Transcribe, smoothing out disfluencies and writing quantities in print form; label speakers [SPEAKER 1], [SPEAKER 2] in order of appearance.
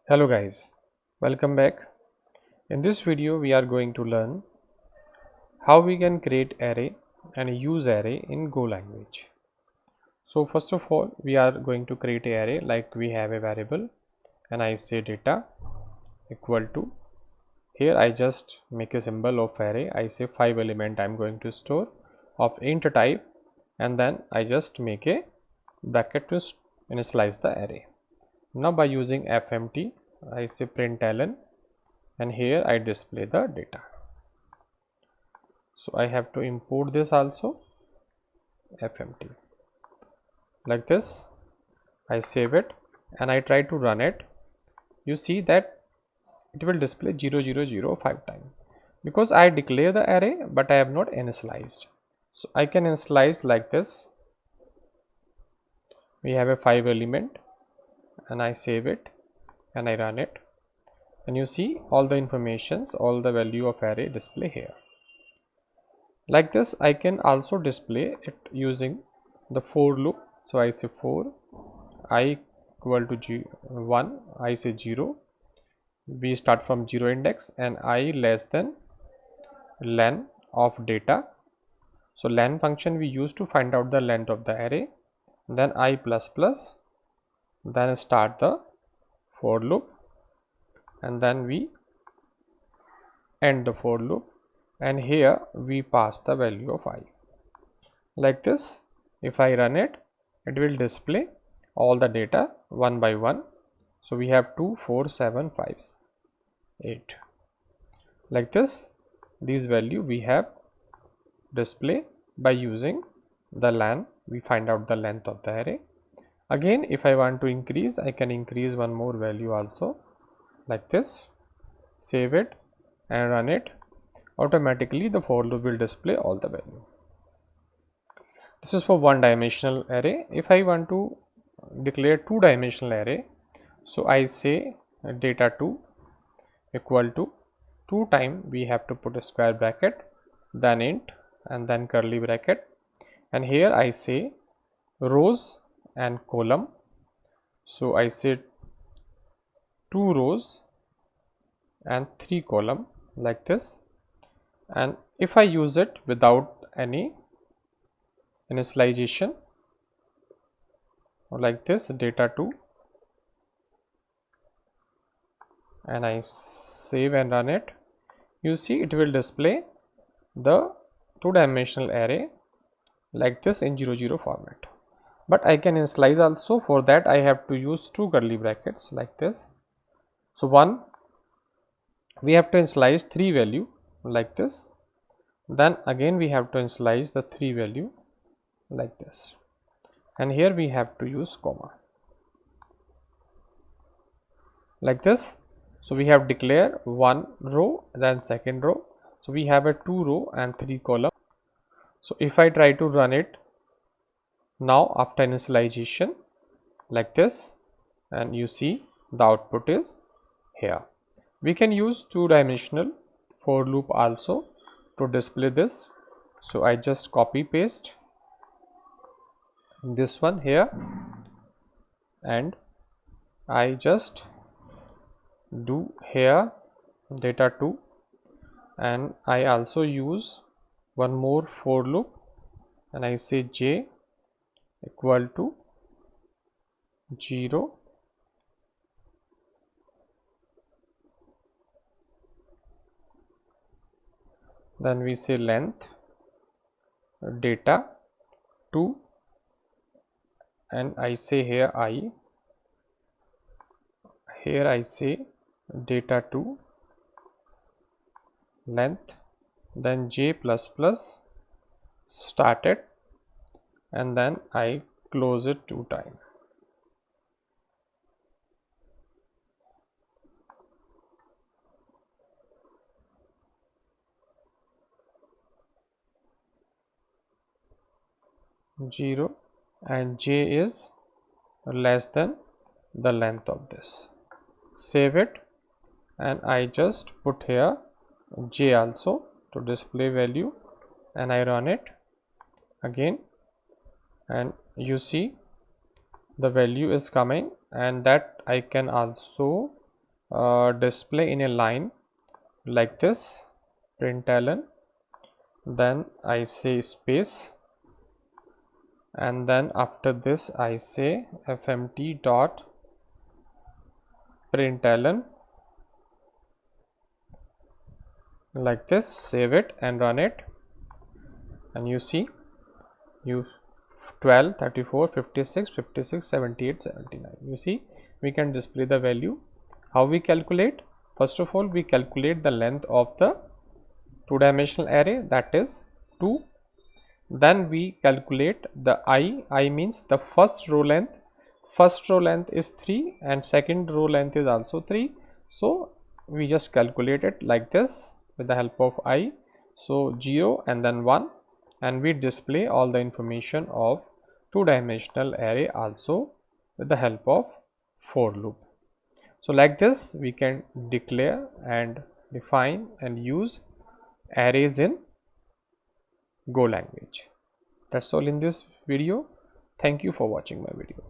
[SPEAKER 1] Hello guys, welcome back. In this video we are going to learn how we can create array and use array in Go language. So first of all we are going to create an array like we have a variable and I say data equal to, here I just make a symbol of array, I say 5 element I am going to store of int type, and then I just make a bracket to initialize the array. Now by using fmt I say println, and here I display the data. So I have to import this also, fmt, like this. I save it and I try to run it. You see that it will display 0005 times because I declare the array but I have not initialized. So I can initialize like this. We have a 5 element and I save it and I run it, and you see all the informations, all the value of array display here. Like this I can also display it using the for loop. So I say for I equal to 1, I say 0, we start from 0 index, and I less than len of data. So len function we use to find out the length of the array, then I plus plus, then start the for loop, and then we end the for loop, and here we pass the value of I. Like this, if I run it, it will display all the data one by one. So we have 2, 4, 7, 5, 8. Like this, these value we have display by using the len. We find out the length of the array. Again, if I want to increase, I can increase one more value also, like this. Save it and run it. Automatically the for loop will display all the value. This is for one dimensional array. If I want to declare two dimensional array, so I say data2 equal to 2 time, we have to put a square bracket, then int, and then curly bracket, and here I say rows and column. So I say 2 rows and 3 column, like this. And if I use it without any initialization, like this, data2, and I save and run it, you see it will display the two-dimensional array like this in 00 format. But I can initialize also. For that I have to use two curly brackets like this. So one, we have to initialize 3 value like this, then again we have to initialize the 3 value like this, and here we have to use comma like this. So we have declared one row, then second row, so we have a 2 row and 3 column. So if I try to run it now after initialization, like this, and you see the output is here. We can use two-dimensional for loop also to display this. So I just copy paste this one here, and I just do here data2, and I also use one more for loop, and I say j equal to 0, then we say length data 2, and I say here I, here I say data2 length, then j plus plus started, and then I close it 2 times. Zero, and j is less than the length of this. Save it, and I just put here j also to display value, and I run it again, and you see the value is coming, and that I can also display in a line like this, println, then I say space, and then after this I say fmt dot println like this, save it and run it, and you see you 12, 34, 56, 56, 78, 79. You see we can display the value. How we calculate? First of all, we calculate the length of the two-dimensional array, that is 2. Then we calculate the I means the first row length. First row length is 3 and second row length is also 3. So we just calculate it like this with the help of I. So 0 and then 1, and we display all the information of two-dimensional array also with the help of for loop. So like this we can declare and define and use arrays in Go language. That's all in this video. Thank you for watching my video.